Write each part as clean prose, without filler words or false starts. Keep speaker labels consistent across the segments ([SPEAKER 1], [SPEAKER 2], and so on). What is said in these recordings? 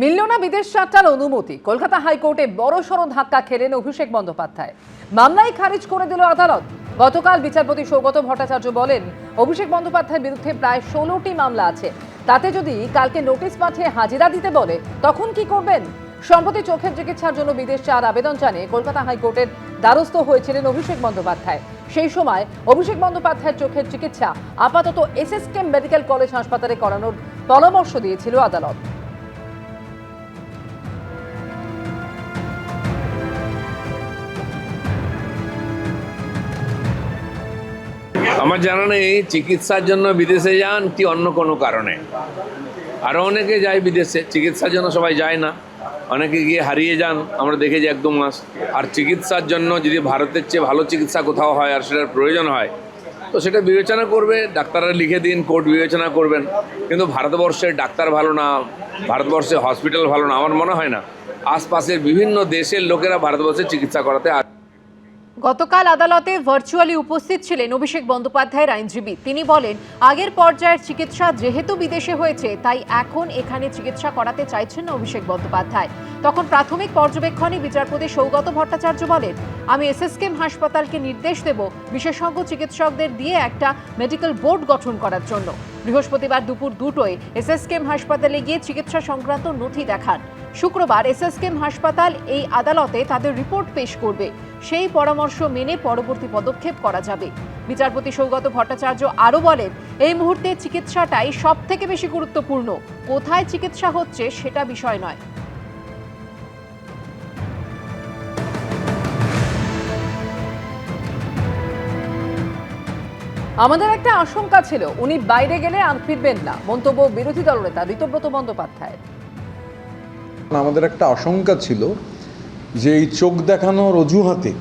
[SPEAKER 1] মিলল না বিদেশ যাত্রার অনুমতি। কলকাতা হাইকোর্টে বড়সড় ধাক্কা খেলেন অভিষেক বন্দ্যোপাধ্যায়। মামলাই খারিজ করে দিল আদালত। গতকাল বিচারপতি সৌগত ভট্টাচার্য বলেন, অভিষেক বন্দ্যোপাধ্যায়ের বিরুদ্ধে প্রায় 16টি মামলা আছে, তাতে যদি কালকে নোটিশ পাঠিয়ে হাজিরা দিতে বলে তখন কি করবেন? সম্প্রতি চোখের চিকিৎসার জন্য বিদেশ যাওয়ার আবেদন জানিয়ে কলকাতা হাইকোর্টের দ্বারস্থ হয়েছিলেন অভিষেক বন্দ্যোপাধ্যায়। সেই সময় অভিষেক বন্দ্যোপাধ্যায়ের চোখের চিকিৎসা আপাতত এসএসকেএম মেডিকেল কলেজ হাসপাতালে করানোর পরামর্শ দিয়েছিল আদালত।
[SPEAKER 2] আমার জানা নেই চিকিৎসার জন্য বিদেশে যান কি অন্য কোনো কারণে। আরও অনেকে যায় বিদেশে চিকিৎসার জন্য, সবাই যায় না, অনেকে গিয়ে হারিয়ে যান, আমরা দেখেছি 1-2 মাস। আর চিকিৎসার জন্য যদি ভারতের চেয়ে ভালো চিকিৎসা কোথাও হয় আর সেটার প্রয়োজন হয় তো সেটা বিবেচনা করবে, ডাক্তাররা লিখে দিন, কোর্ট বিবেচনা করবেন। কিন্তু ভারতবর্ষের ডাক্তার ভালো না, ভারতবর্ষের হসপিটাল ভালো না, আমার মনে হয় না। আশপাশের বিভিন্ন দেশের লোকেরা ভারতবর্ষে চিকিৎসা করাতে
[SPEAKER 3] গতকাল আদালতে ভার্চুয়ালি উপস্থিত ছিলেন অভিষেক বন্দ্যোপাধ্যায়ের আইনজীবী। তিনি বলেন, আগের পর্যায়ের চিকিৎসা যেহেতু বিদেশে হয়েছে তাই এখন এখানে চিকিৎসা করাতে চাইছেন না অভিষেক বন্দ্যোপাধ্যায়। তখন প্রাথমিক পর্যবেক্ষণে বিচারপতি সৌগত ভট্টাচার্য বলেন, আমি এসএসকেএম হাসপাতালকে নির্দেশ দেব বিশেষজ্ঞ চিকিৎসকদের দিয়ে একটা মেডিকেল বোর্ড গঠন করার জন্য। বৃহস্পতিবার দুপুর 2টোয় এসএসকেএম হাসপাতালে গিয়ে চিকিৎসা সংক্রান্ত নথি দেখান। শুক্রবার এসএসকেএম হাসপাতাল এই আদালতে তাদের রিপোর্ট পেশ করবে। সেই পরামর্শ মেনে পরবর্তী পদক্ষেপ করা যাবে। বিচারপতি সৌগত ভট্টাচার্য আরও বলেন, এই মুহূর্তে চিকিৎসাটাই সব থেকে বেশি গুরুত্বপূর্ণ, কোথায় চিকিৎসা হচ্ছে সেটা বিষয় নয়।
[SPEAKER 1] আমাদের একটা আশঙ্কা ছিল উনি বাইরে গেলে আর ফিরবেন না, মন্তব্য বিরোধী দলনেতা ঋতব্রত বন্দ্যোপাধ্যায়।
[SPEAKER 4] আমাদের একটা আশঙ্কা ছিল যে এই চোখ দেখানোর অজুহাতে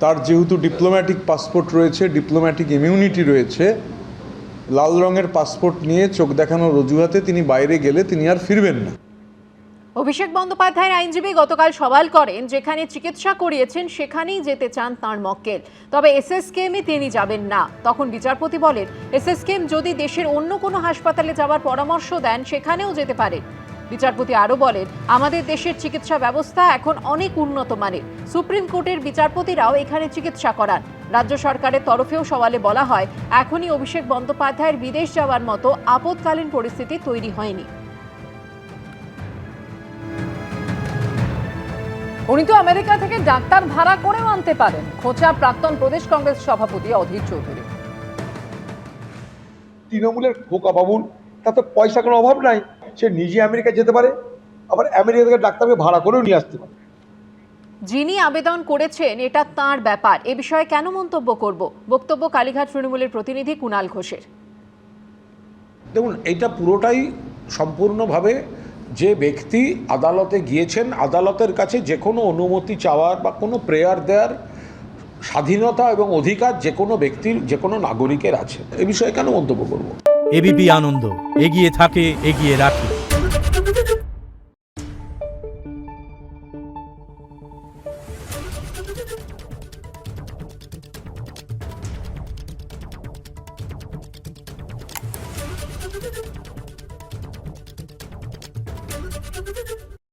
[SPEAKER 4] তার যেহেতু ডিপ্লোম্যাটিক পাসপোর্ট রয়েছে, ডিপ্লোম্যাটিক ইমিউনিটি রয়েছে, লাল রঙের পাসপোর্ট নিয়ে চোখ দেখানোর অজুহাতে তিনি বাইরে গেলে তিনি আর ফিরবেন না।
[SPEAKER 3] অভিষেক বন্দ্যোপাধ্যায়ের আইনজীবী গতকাল সওয়াল করেন, যেখানে চিকিৎসা করিয়েছেন সেখানেই যেতে চান তাঁর মক্কেল, তবে এসএসকেএমে তিনি যাবেন না। তখন বিচারপতি বলেন, এসএসকেএম যদি দেশের অন্য কোনো হাসপাতালে যাওয়ার পরামর্শ দেন সেখানেও যেতে পারে। বিচারপতি আরও বলেন, আমাদের দেশের চিকিৎসা ব্যবস্থা এখন অনেক উন্নত মানের, সুপ্রিম কোর্টের বিচারপতিরাও এখানে চিকিৎসা করান। রাজ্য সরকারের তরফেও সওয়ালে বলা হয়, এখনই অভিষেক বন্দ্যোপাধ্যায়ের বিদেশ যাওয়ার মতো আপৎকালীন পরিস্থিতি তৈরি হয়নি।
[SPEAKER 1] উনি তো আমেরিকা থেকে ডাক্তার ভাড়া করেও আনতে পারেন, খোঁচা প্রাক্তন প্রদেশ কংগ্রেস সভাপতি অধীর চৌধুরী।
[SPEAKER 5] তৃণমূলের খোকা বাবুর তাতে পয়সা কোনো অভাব নাই, সে নিজে আমেরিকা যেতে পারে, আবার আমেরিকা থেকে ডাক্তারকে ভাড়া করেও নিয়ে আসতে পারে।
[SPEAKER 3] যিনি আবেদন করেছেন এটা তাঁর ব্যাপার, এ বিষয়ে কেন মন্তব্য করব? বক্তব্য কালীঘাট তৃণমূলের প্রতিনিধি কুণাল ঘোষের।
[SPEAKER 6] দেখুন, এটা পুরোটাই সম্পূর্ণভাবে যে ব্যক্তি আদালতে গিয়েছেন, আদালতের কাছে যে কোনো অনুমতি চাওয়ার বা কোনো প্রেয়ার দেওয়ার স্বাধীনতা এবং অধিকার যে কোনো ব্যক্তির, যে কোনো নাগরিকের আছে। এ বিষয়ে কেন মন্তব্য করব?
[SPEAKER 7] এবিপি আনন্দ এগিয়ে থাকে, এগিয়ে রাখে।